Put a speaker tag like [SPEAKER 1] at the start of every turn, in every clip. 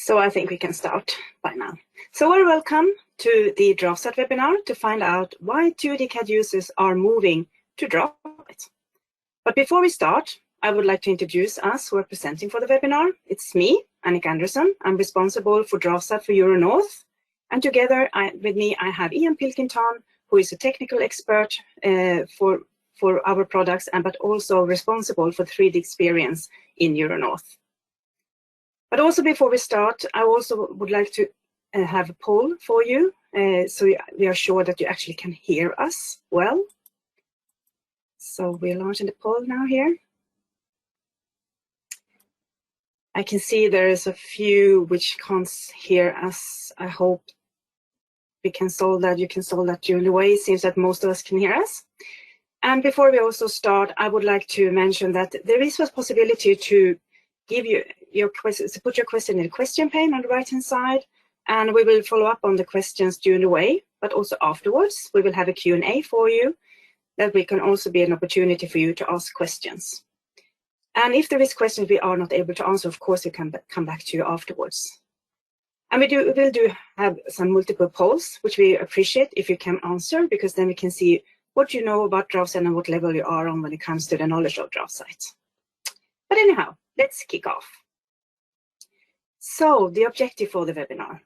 [SPEAKER 1] So I think we can start by now. So welcome to the DraftSight webinar to find out why 2D CAD users are moving to DraftSight. But before we start, I would like to introduce us who are presenting for the webinar. It's me, Annika Andersson. I'm responsible for DraftSight for Euro North. And together with me, I have Ian Pilkington, who is a technical expert for our products, but also responsible for 3D experience in Euro North. But also before we start, I also would like to have a poll for you, so we are sure that you actually can hear us well. So we're launching the poll now here. I can see there is a few which can't hear us. I hope we can solve that. You can solve that during the way. It seems that most of us can hear us. And before we also start, I would like to mention that there is a possibility to give you your questions, to put your question in the question pane on the right-hand side, and we will follow up on the questions during the way, but also afterwards. We will have a Q&A for you that we can also be an opportunity for you to ask questions. And if there is questions we are not able to answer, of course, we can come back to you afterwards. And we will have some multiple polls, which we appreciate if you can answer, because then we can see what you know about DraftSight and what level you are on when it comes to the knowledge of DraftSight. But anyhow, let's kick off. So the objective for the webinar.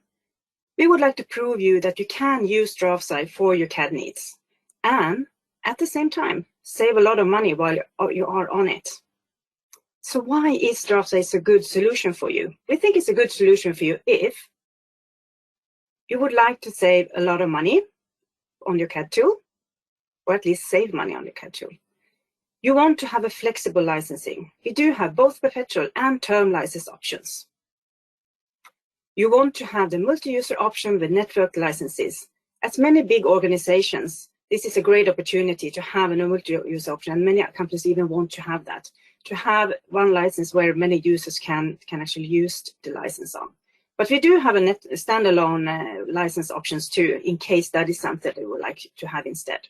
[SPEAKER 1] We would like to prove you that you can use DraftSight for your CAD needs and at the same time save a lot of money while you are on it. So why is DraftSight a good solution for you? We think it's a good solution for you if you would like to save a lot of money on your CAD tool, or at least save money on your CAD tool. You want to have a flexible licensing. We do have both perpetual and term license options. You want to have the multi-user option with network licenses. As many big organizations, this is a great opportunity to have a multi-user option, and many companies even want to have that, to have one license where many users can actually use the license on. But we do have a standalone license options too, in case that is something they would like to have instead.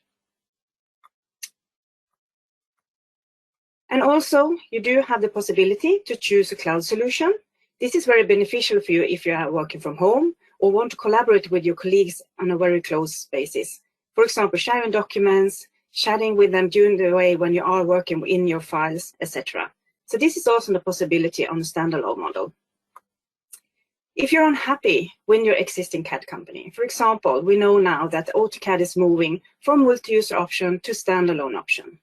[SPEAKER 1] And also, you do have the possibility to choose a cloud solution. This is very beneficial for you if you are working from home or want to collaborate with your colleagues on a very close basis. For example, sharing documents, chatting with them during the way when you are working in your files, etc. So this is also a possibility on a standalone model. If you're unhappy with your existing CAD company, for example, we know now that AutoCAD is moving from multi-user option to standalone option.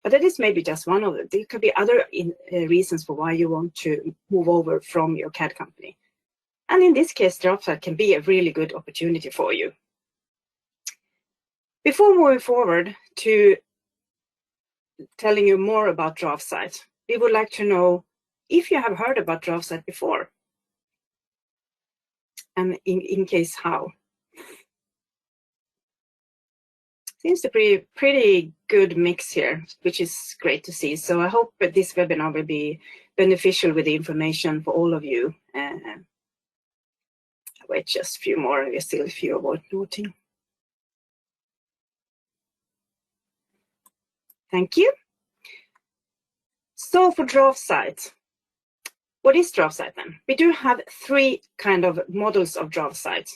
[SPEAKER 1] But that is maybe just one of them. There could be other reasons for why you want to move over from your CAD company. And in this case, DraftSight can be a really good opportunity for you. Before moving forward to telling you more about DraftSight, we would like to know if you have heard about DraftSight before, and in case how. Seems to be a pretty good mix here, which is great to see. So I hope that this webinar will be beneficial with the information for all of you. Wait just a few more. There's still a few about noting. Thank you. So for DraftSight, what is DraftSight then? We do have three kind of models of DraftSight.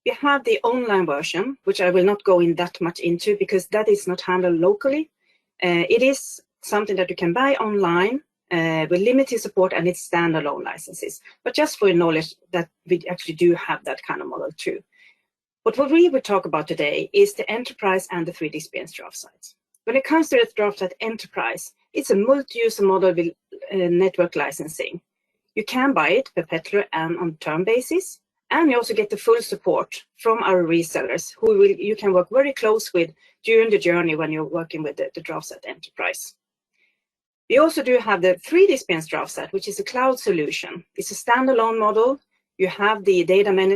[SPEAKER 1] We have the online version, which I will not go in that much into because that is not handled locally. It is something that you can buy online with limited support, and it's standalone licenses. But just for your knowledge that we actually do have that kind of model too. But what we will talk about today is the Enterprise and the 3D Experience DraftSight. When it comes to the DraftSight Enterprise, it's a multi-user model with network licensing. You can buy it perpetual and on term basis. And you also get the full support from our resellers who you can work very close with during the journey when you're working with the DraftSight Enterprise. We also do have the 3D Experience DraftSight, which is a cloud solution. It's a standalone model. You have the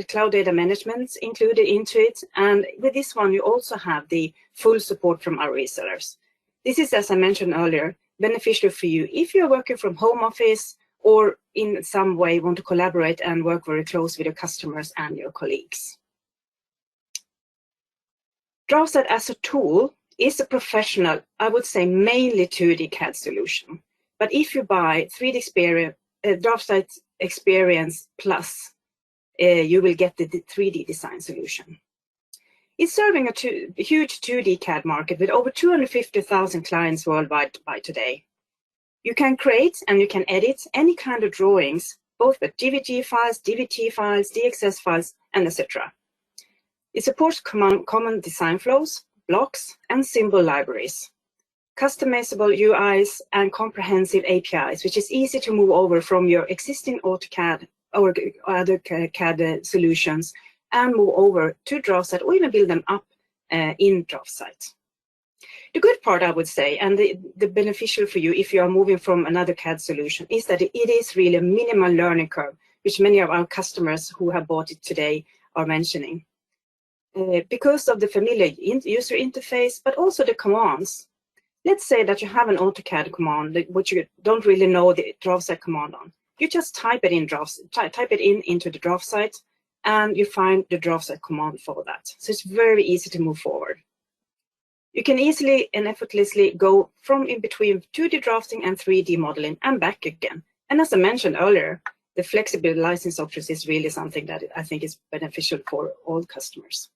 [SPEAKER 1] cloud data management included into it. And with this one, you also have the full support from our resellers. This is, as I mentioned earlier, beneficial for you if you're working from home office or in some way want to collaborate and work very close with your customers and your colleagues. DraftSight as a tool is a professional, I would say mainly 2D CAD solution. But if you buy 3D DraftSight Experience Plus, you will get the 3D design solution. It's serving a huge 2D CAD market with over 250,000 clients worldwide by today. You can create and you can edit any kind of drawings, both with DVG files, DVT files, DXS files, and etc. It supports common design flows, blocks, and symbol libraries, customizable UIs, and comprehensive APIs, which is easy to move over from your existing AutoCAD or other CAD solutions and move over to DraftSight or even build them up in DraftSight. The good part, I would say, and the beneficial for you if you are moving from another CAD solution, is that it is really a minimal learning curve, which many of our customers who have bought it today are mentioning. Because of the familiar user interface, but also the commands. Let's say that you have an AutoCAD command, which you don't really know the DraftSight command on. You just type it in into the DraftSight, and you find the DraftSight command for that. So it's very easy to move forward. You can easily and effortlessly go from in between 2D drafting and 3D modeling and back again. And as I mentioned earlier, the flexible license options is really something that I think is beneficial for all customers.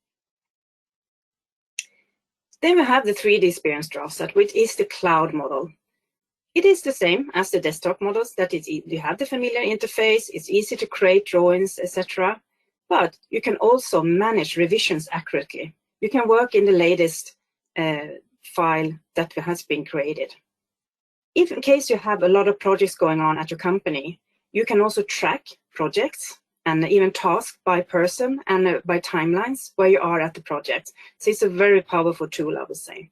[SPEAKER 1] Then we have the 3D experience DraftSight, which is the cloud model. It is the same as the desktop models, that is, you have the familiar interface, it's easy to create drawings, etc. But you can also manage revisions accurately. You can work in the latest file that has been created. If in case you have a lot of projects going on at your company, you can also track projects and even tasks by person and by timelines where you are at the project. So it's a very powerful tool, I would say.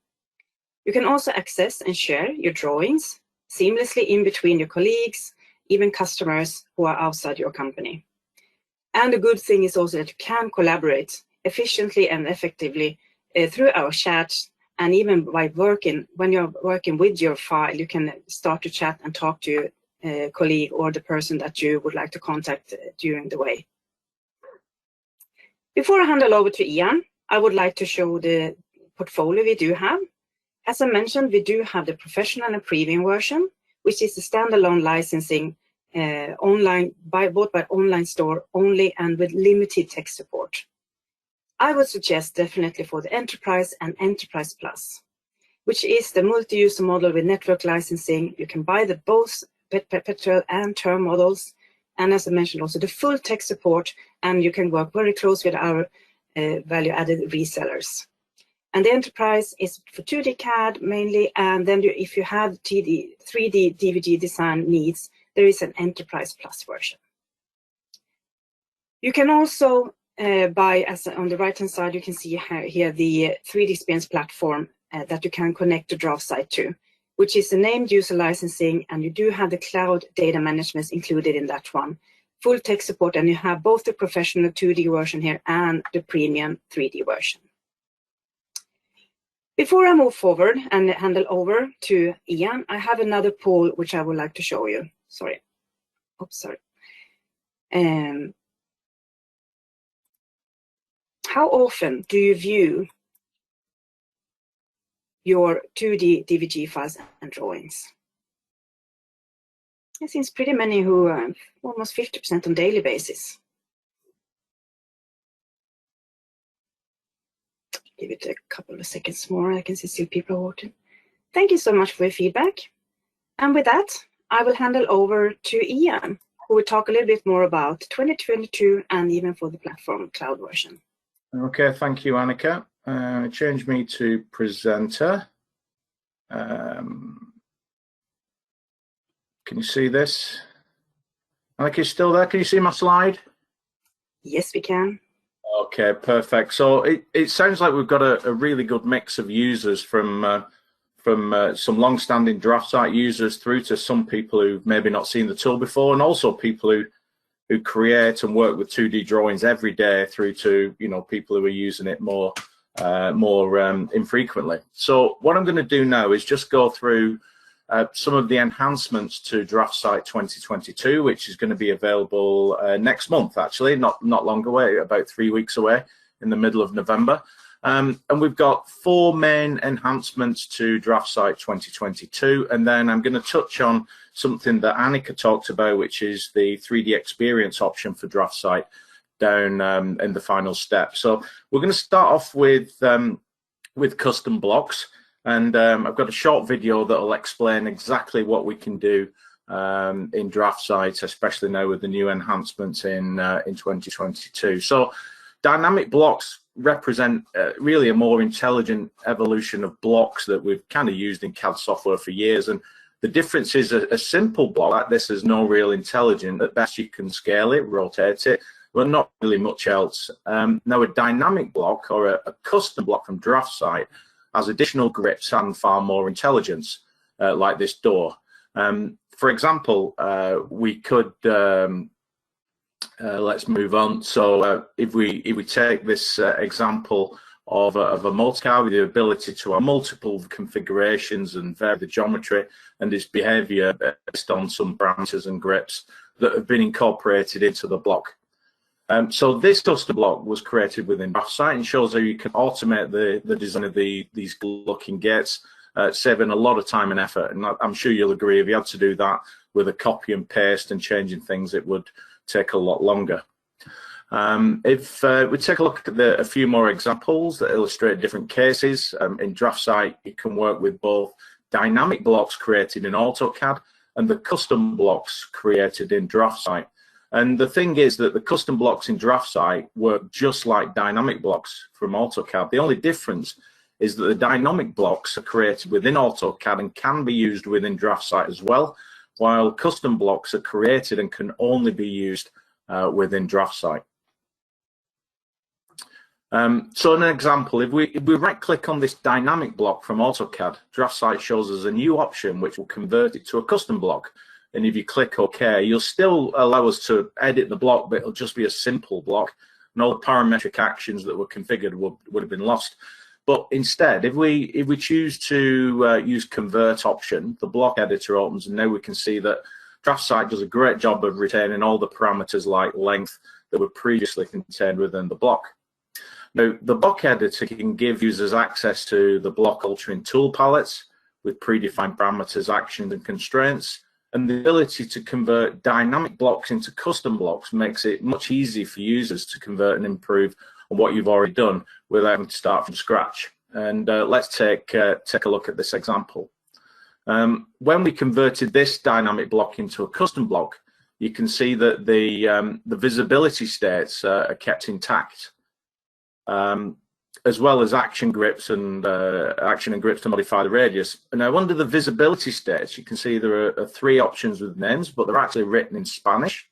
[SPEAKER 1] You can also access and share your drawings seamlessly in between your colleagues, even customers who are outside your company. And the good thing is also that you can collaborate efficiently and effectively through our chat, and even by when you're working with your file, you can start to chat and talk to your colleague or the person that you would like to contact during the way. Before I hand it over to Ian, I would like to show the portfolio we do have. As I mentioned, we do have the professional and premium version, which is the standalone licensing online, bought by online store only and with limited tech support. I would suggest definitely for the Enterprise and Enterprise Plus, which is the multi-user model with network licensing. You can buy the both perpetual and term models, and as I mentioned, also the full tech support, and you can work very close with our value-added resellers. And the Enterprise is for 2D CAD mainly, and then if you have 3D DVD design needs, there is an Enterprise Plus version. You can also buy, as on the right-hand side, you can see here the 3D Experience platform that you can connect to DraftSight to, which is the named user licensing, and you do have the cloud data management included in that one. Full tech support, and you have both the professional 2D version here and the premium 3D version. Before I move forward and hand it over to Ian, I have another poll which I would like to show you. Sorry. Oops, sorry. How often do you view your 2D DVG files and drawings? It seems pretty many who are almost 50% on daily basis. Give it a couple of seconds more. I can see still people are voting. Thank you so much for your feedback. And with that, I will hand it over to Ian, who will talk a little bit more about 2022 and even for the platform cloud version.
[SPEAKER 2] Okay, thank you, Annika. Change me to presenter. Can you see this? Annika, you still there? Can you see my slide?
[SPEAKER 1] Yes, we can.
[SPEAKER 2] Okay, perfect. So it sounds like we've got a really good mix of users from some long-standing DraftSight users through to some people who've maybe not seen the tool before, and also people who create and work with 2D drawings every day, through to people who are using it more infrequently. So what I'm going to do now is just go through some of the enhancements to DraftSight 2022, which is going to be available next month, actually, not long away, about 3 weeks away, in the middle of November. And we've got 4 main enhancements to DraftSight 2022, and then I'm going to touch on something that Annika talked about, which is the 3D experience option for DraftSight down in the final step. So we're going to start off with custom blocks, and I've got a short video that will explain exactly what we can do in DraftSight, especially now with the new enhancements in 2022. So dynamic blocks represent really a more intelligent evolution of blocks that we've kind of used in CAD software for years. And the difference is a simple block like this has no real intelligence. At best you can scale it, rotate it, but not really much else. Now a dynamic block or a custom block from DraftSight has additional grips and far more intelligence, like this door. For example, we could let's move on. So if we take this example of a multi-car with the ability to have multiple configurations and vary the geometry and its behavior based on some parameters and grips that have been incorporated into the block. So this custom block was created within DraftSight and shows how you can automate the design of these looking gates, saving a lot of time and effort. And I'm sure you'll agree, if you had to do that with a copy and paste and changing things, it would take a lot longer. If we take a look at a few more examples that illustrate different cases, in DraftSight you can work with both dynamic blocks created in AutoCAD and the custom blocks created in DraftSight. And the thing is that the custom blocks in DraftSight work just like dynamic blocks from AutoCAD. The only difference is that the dynamic blocks are created within AutoCAD and can be used within DraftSight as well, while custom blocks are created and can only be used within DraftSight. So an example, if we right-click on this dynamic block from AutoCAD, DraftSight shows us a new option which will convert it to a custom block. And if you click OK, you'll still allow us to edit the block, but it'll just be a simple block, and all the parametric actions that were configured would have been lost. But instead, if we choose to use convert option, the block editor opens, and now we can see that DraftSight does a great job of retaining all the parameters like length that were previously contained within the block. Now, the block editor can give users access to the block altering tool palettes with predefined parameters, actions, and constraints. And the ability to convert dynamic blocks into custom blocks makes it much easier for users to convert and improve on what you've already done without having to start from scratch. And let's take a look at this example. When we converted this dynamic block into a custom block, you can see that the visibility states are kept intact, as well as action grips and grips to modify the radius. And now under the visibility states, you can see there are three options with names, but they're actually written in Spanish.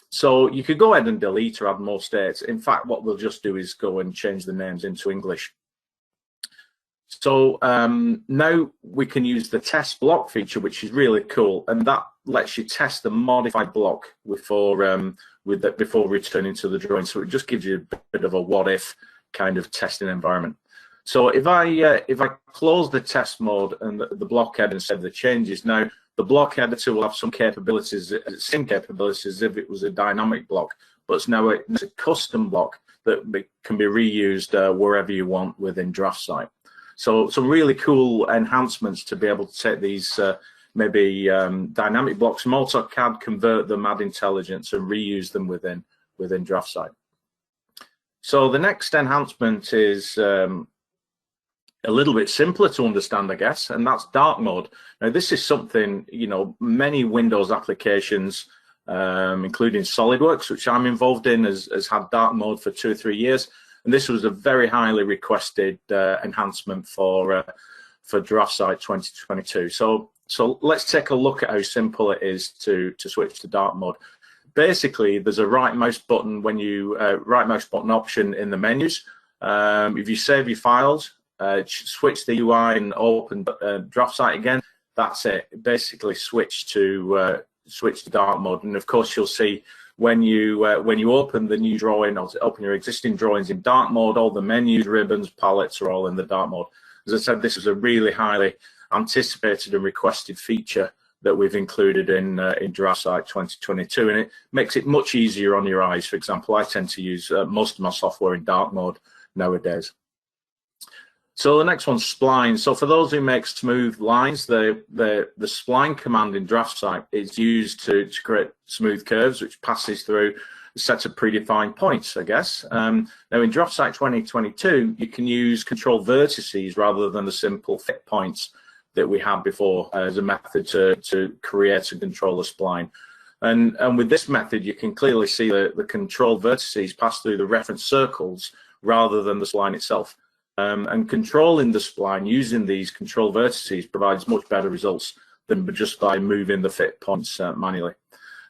[SPEAKER 2] So you could go ahead and delete or add more states. In fact, what we'll just do is go and change the names into English. So now we can use the test block feature, which is really cool, and that lets you test the modified block before returning to the drawing. So it just gives you a bit of a what if kind of testing environment. So if I close the test mode and the block editor instead of the changes, now the block editor will have some capabilities, same capabilities as if it was a dynamic block, but it's now a custom block that can be reused wherever you want within DraftSight. So some really cool enhancements to be able to take these dynamic blocks from AutoCAD, convert them, add intelligence, and reuse them within DraftSight. So the next enhancement is a little bit simpler to understand, I guess, and that's dark mode. Now, this is something, many Windows applications, including SolidWorks, which I'm involved in, has had dark mode for 2 or 3 years. And this was a very highly requested enhancement for DraftSight 2022. So let's take a look at how simple it is to switch to dark mode. Basically, there's a right mouse button option in the menus. If you save your files, switch the UI and open DraftSight again, that's it. Basically, switch to dark mode. And of course, you'll see when you open the new drawing or open your existing drawings in dark mode, all the menus, ribbons, palettes are all in the dark mode. As I said, this is a really highly anticipated and requested feature that we've included in DraftSight 2022, and it makes it much easier on your eyes. For example, I tend to use most of my software in dark mode nowadays. So the next one's spline. So for those who make smooth lines, the spline command in DraftSight is used to create smooth curves, which passes through a set of predefined points, I guess. Now in DraftSight 2022, you can use control vertices rather than the simple fit points that we had before as a method to create and control a spline. And with this method, you can clearly see the control vertices pass through the reference circles rather than the spline itself. And controlling the spline using these control vertices provides much better results than just by moving the fit points manually.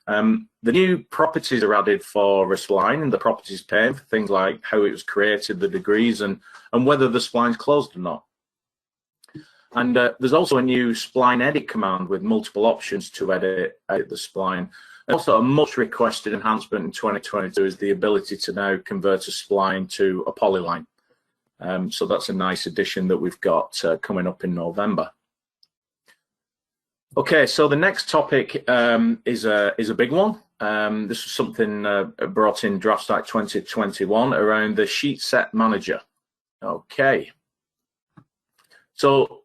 [SPEAKER 2] The new properties are added for a spline in the properties pane, for things like how it was created, the degrees, and whether the spline's closed or not. And there's also a new spline edit command with multiple options to edit the spline. And also a much requested enhancement in 2022 is the ability to now convert a spline to a polyline. So that's a nice addition that we've got coming up in November. Okay, so the next topic is a big one. This was something brought in DraftSight 2021 around the sheet set manager. Okay. So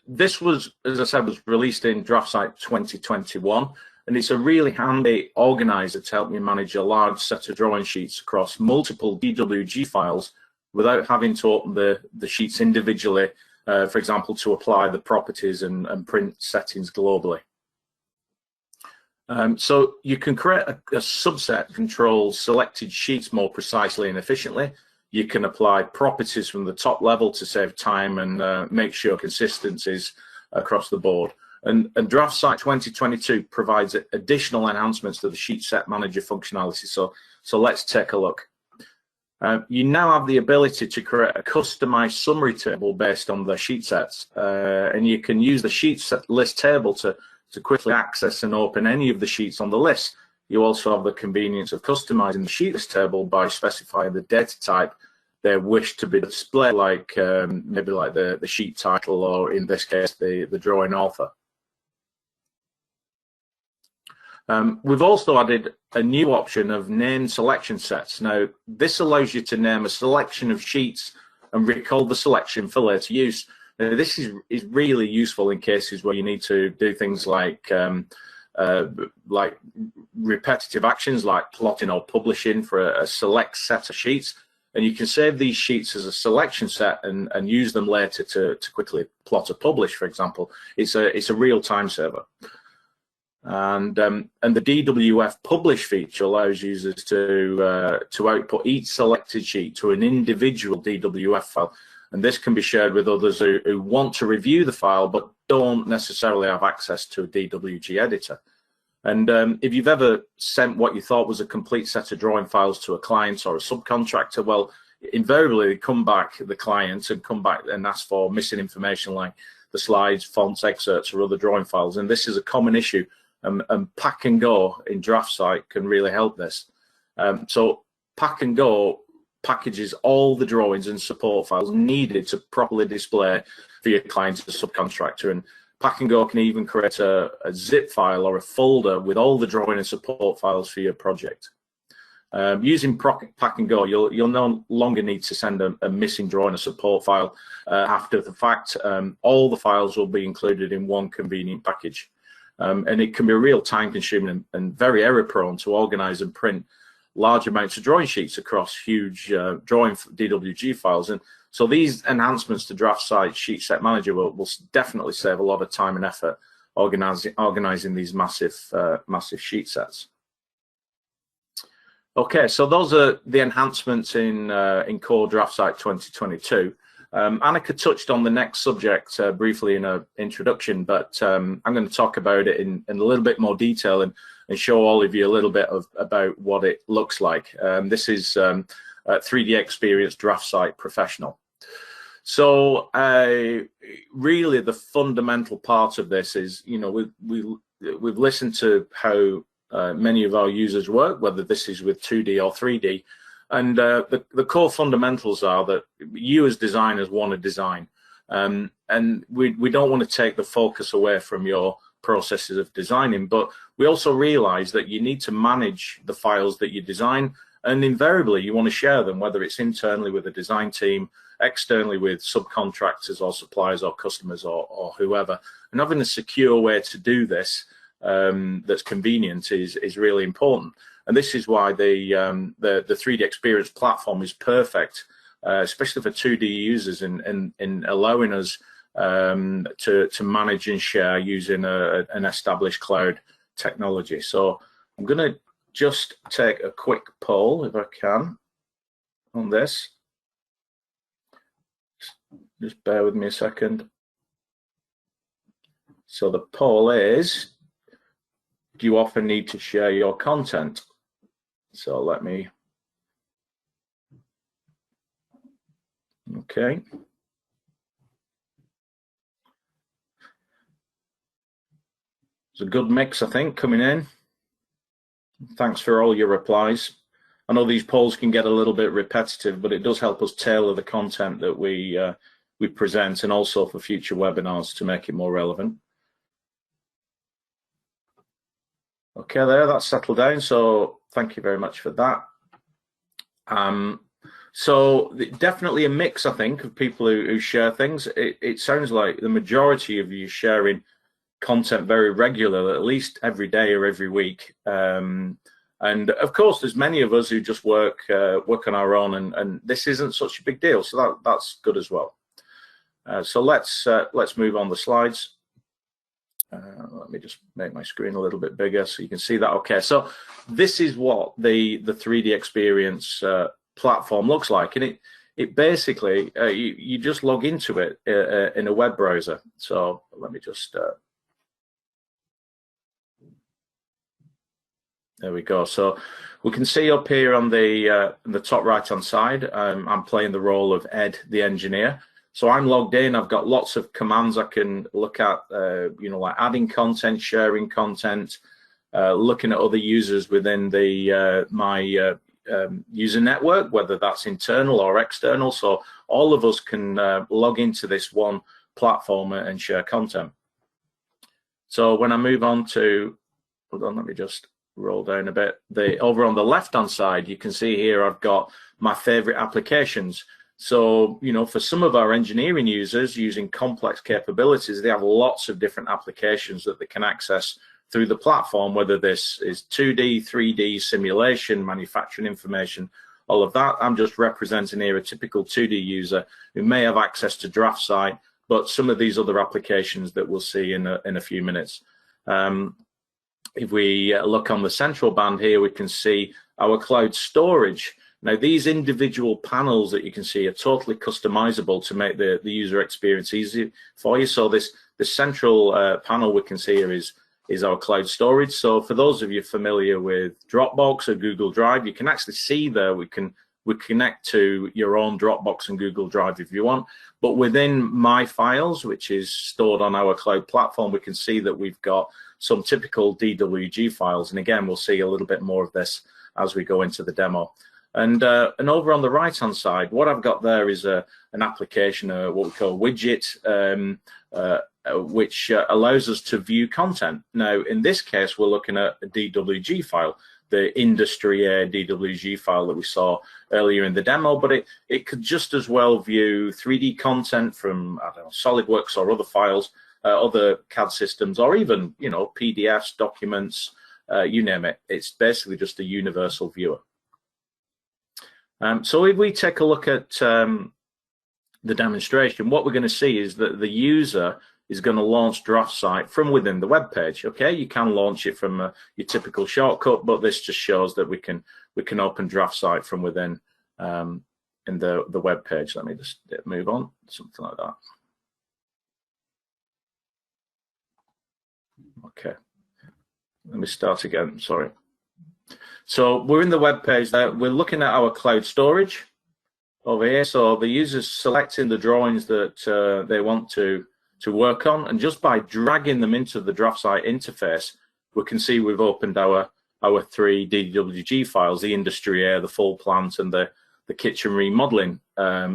[SPEAKER 2] this was, as I said, was released in DraftSight 2021, and it's a really handy organizer to help you manage a large set of drawing sheets across multiple DWG files without having to open the sheets individually, for example, to apply the properties and print settings globally. So you can create a subset that controls selected sheets more precisely and efficiently. You can apply properties from the top level to save time and make sure consistencies across the board. And DraftSight 2022 provides additional enhancements to the sheet set manager functionality. So let's take a look. You now have the ability to create a customized summary table based on the sheet sets, and you can use the sheet set list table to quickly access and open any of the sheets on the list. You also have the convenience of customizing the sheet list table by specifying the data type they wish to be displayed, like maybe like the sheet title, or in this case, the drawing author. We've also added a new option of named selection sets. Now, this allows you to name a selection of sheets and recall the selection for later use. Now, this is really useful in cases where you need to do things like repetitive actions like plotting or publishing for a select set of sheets. And you can save these sheets as a selection set and use them later to quickly plot or publish, for example. It's a real time saver. And the DWF publish feature allows users to output each selected sheet to an individual DWF file, and this can be shared with others who want to review the file but don't necessarily have access to a DWG editor. And if you've ever sent what you thought was a complete set of drawing files to a client or a subcontractor, well, invariably they come back, the client, and come back and ask for missing information like the slides, fonts, excerpts, or other drawing files. And this is a common issue. And Pack and Go in DraftSight can really help this. So Pack and Go packages all the drawings and support files needed to properly display for your client as a subcontractor. And Pack and Go can even create a zip file or a folder with all the drawing and support files for your project. Using Pack and Go, you'll no longer need to send a missing drawing or support file after the fact. All the files will be included in one convenient package. And it can be real time consuming and very error prone to organize and print large amounts of drawing sheets across huge drawing DWG files. And so these enhancements to DraftSight Sheet Set Manager will definitely save a lot of time and effort organizing these massive sheet sets. Okay, so those are the enhancements in core DraftSight 2022. Annika touched on the next subject briefly in her introduction, but I'm going to talk about it in a little bit more detail and show all of you a little bit about what it looks like. This is 3D Experience DraftSight Professional. So really the fundamental part of this is, you know, we've listened to how many of our users work, whether this is with 2D or 3D. And the core fundamentals are that you as designers want to design, and we don't want to take the focus away from your processes of designing, but we also realize that you need to manage the files that you design And invariably, you want to share them, whether it's internally with the design team, externally with subcontractors or suppliers or customers or whoever. And having a secure way to do this that's convenient is really important. And this is why the 3D Experience platform is perfect, especially for 2D users in allowing us to manage and share using an established cloud technology. So I'm going to just take a quick poll, if I can, on this. Just bear with me a second. So the poll is, do you often need to share your content? So let me, okay. It's a good mix, I think, coming in. Thanks for all your replies. I know these polls can get a little bit repetitive, but it does help us tailor the content that we present, and also for future webinars to make it more relevant. Okay, that's settled down. So thank you very much for that. So definitely a mix, I think, of people who share things. It sounds like the majority of you sharing content very regularly, at least every day or every week. And of course, there's many of us who just work on our own, and this isn't such a big deal. So that's good as well. So let's move on the slides. Let me just make my screen a little bit bigger so you can see that. Okay, so this is what the 3D Experience platform looks like, and it basically you just log into it in a web browser. So let me just there we go. So we can see up here on the top right hand side, I'm playing the role of Ed, the engineer. So I'm logged in. I've got lots of commands I can look at, like adding content, sharing content, looking at other users within the my user network, whether that's internal or external. So all of us can log into this one platform and share content. So when I move on to, hold on, let me just roll down a bit. Over on the left hand side, you can see here I've got my favorite applications. So, for some of our engineering users using complex capabilities, they have lots of different applications that they can access through the platform, whether this is 2D, 3D, simulation, manufacturing information, all of that. I'm just representing here a typical 2D user who may have access to DraftSight, but some of these other applications that we'll see in a few minutes. If we look on the central band here, we can see our cloud storage. Now, these individual panels that you can see are totally customizable to make the user experience easy for you. So the central panel we can see here is our cloud storage. So for those of you familiar with Dropbox or Google Drive, you can actually see there we connect to your own Dropbox and Google Drive if you want. But within My Files, which is stored on our cloud platform, we can see that we've got some typical DWG files. And again, we'll see a little bit more of this as we go into the demo. And over on the right-hand side, what I've got there is an application, what we call a widget, which allows us to view content. Now, in this case, we're looking at a DWG file, the industry DWG file that we saw earlier in the demo, but it could just as well view 3D content from, I don't know, SolidWorks or other files, other CAD systems, or even, PDFs, documents, you name it. It's basically just a universal viewer. So if we take a look at the demonstration, what we're going to see is that the user is going to launch DraftSight from within the web page. Okay, you can launch it from your typical shortcut, but this just shows that we can open DraftSight from within in the web page. Let me just move on, something like that. Okay, let me start again. Sorry. So we're in the web page there. We're looking at our cloud storage over here. So the user's selecting the drawings that they want to work on, and just by dragging them into the DraftSight interface, we can see we've opened our three DWG files: the industry air, the full plant, and the kitchen remodeling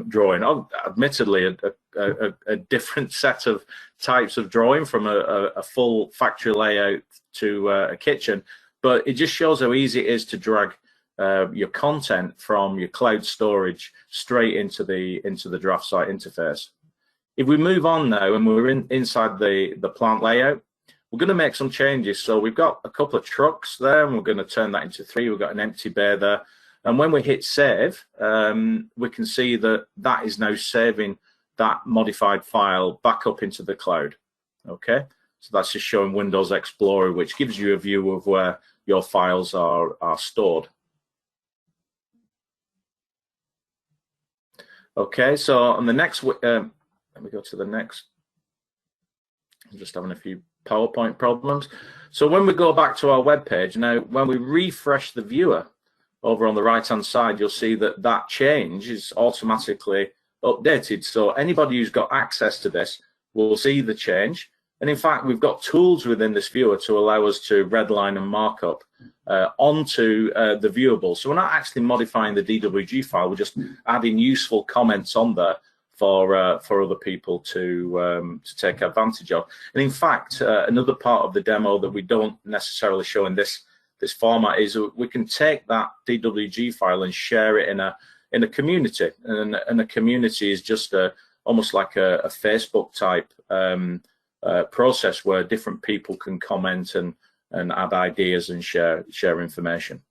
[SPEAKER 2] drawing. Admittedly, a different set of types of drawing from a full factory layout to a kitchen. But it just shows how easy it is to drag your content from your cloud storage straight into the DraftSight interface. If we move on now and we're inside the plant layout, we're going to make some changes. So we've got a couple of trucks there, and we're going to turn that into 3. We've got an empty bay there. And when we hit save, we can see that that is now saving that modified file back up into the cloud. Okay, so that's just showing Windows Explorer, which gives you a view of where your files are stored. Okay, so on the next, let me go to the next. I'm just having a few PowerPoint problems. So when we go back to our web page, now when we refresh the viewer over on the right hand side, you'll see that that change is automatically updated. So anybody who's got access to this will see the change. And in fact, we've got tools within this viewer to allow us to redline and markup onto the viewable. So we're not actually modifying the DWG file, we're just adding useful comments on there for other people to take advantage of. And in fact, another part of the demo that we don't necessarily show in this format is we can take that DWG file and share it in a community, and a community is just almost like a Facebook type process where different people can comment and add ideas and share information.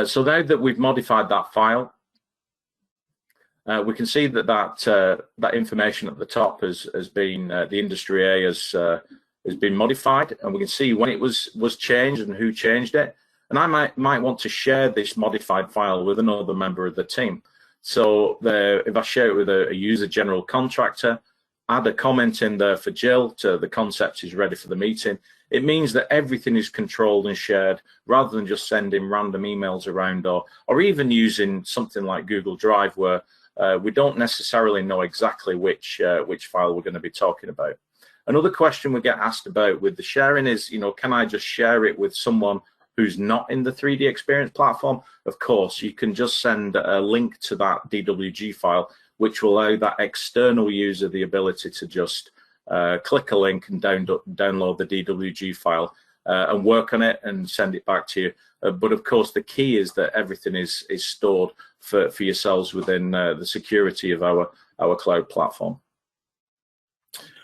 [SPEAKER 2] So now that we've modified that file, we can see that information at the top has been the industry A has been modified, and we can see when it was changed and who changed it. And I might want to share this modified file with another member of the team. So if I share it with a user general contractor, add a comment in there for Jill to the concept is ready for the meeting, it means that everything is controlled and shared rather than just sending random emails around or even using something like Google Drive where we don't necessarily know exactly which file we're going to be talking about. Another question we get asked about with the sharing is, can I just share it with someone who's not in the 3D Experience platform? Of course, you can just send a link to that DWG file, which will allow that external user the ability to just click a link and download the DWG file and work on it and send it back to you. But of course, the key is that everything is stored for yourselves within the security of our cloud platform.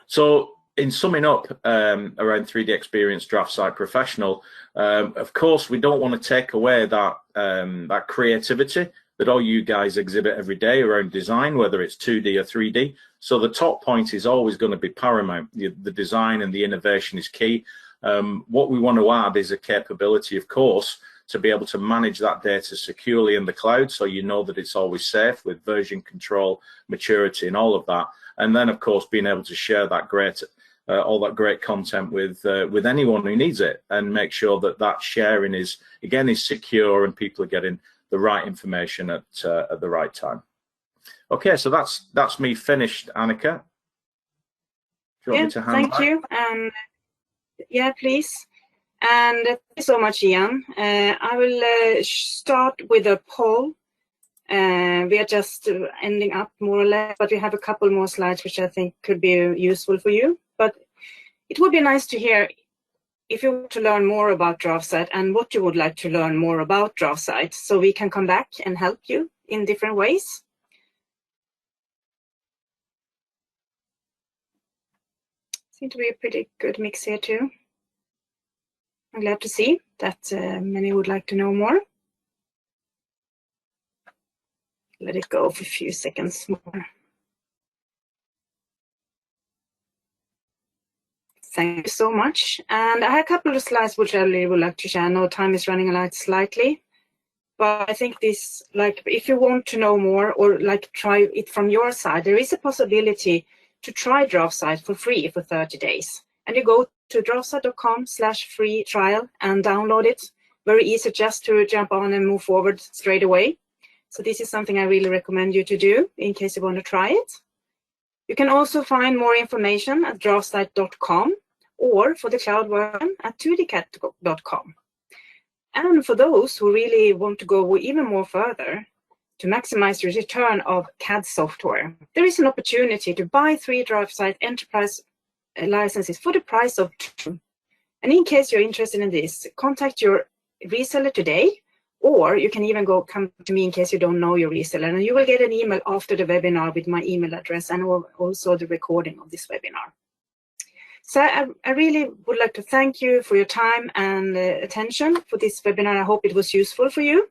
[SPEAKER 2] So in summing up around 3D Experience DraftSight Professional, of course, we don't want to take away that creativity that all you guys exhibit every day around design, whether it's 2D or 3D. So the top point is always going to be paramount. The design and the innovation is key. What we want to add is a capability, of course, to be able to manage that data securely in the cloud, so you know that it's always safe with version control, maturity, and all of that. And then, of course, being able to share that all that great content with anyone who needs it, and make sure that that sharing is secure and people are getting the right information at the right time. Okay, so that's me finished, Annika. Do you want me to hand back?
[SPEAKER 1] Thank you. Yeah, please. And thank you so much, Ian. I will start with a poll. We are just ending up more or less, but we have a couple more slides which I think could be useful for you. But it would be nice to hear if you want to learn more about DraftSight and what you would like to learn more about DraftSight, so we can come back and help you in different ways. Seems to be a pretty good mix here too. I'm glad to see that many would like to know more. Let it go for a few seconds more. Thank you so much. And I have a couple of slides which I really would like to share. I know time is running out slightly, but I think this, like, if you want to know more or like try it from your side, there is a possibility to try DraftSight for free for 30 days. And you go to DraftSight.com/free trial and download it. Very easy just to jump on and move forward straight away. So this is something I really recommend you to do in case you want to try it. You can also find more information at DraftSight.com or for the cloud version at 2dcat.com. And for those who really want to go even more further, to maximize the return of CAD software, there is an opportunity to buy 3 DraftSight enterprise licenses for the price of 2. And in case you're interested in this, contact your reseller today Or you can even come to me in case you don't know your reseller, and you will get an email after the webinar with my email address and also the recording of this webinar. So I really would like to thank you for your time and attention for this webinar. I hope it was useful for you.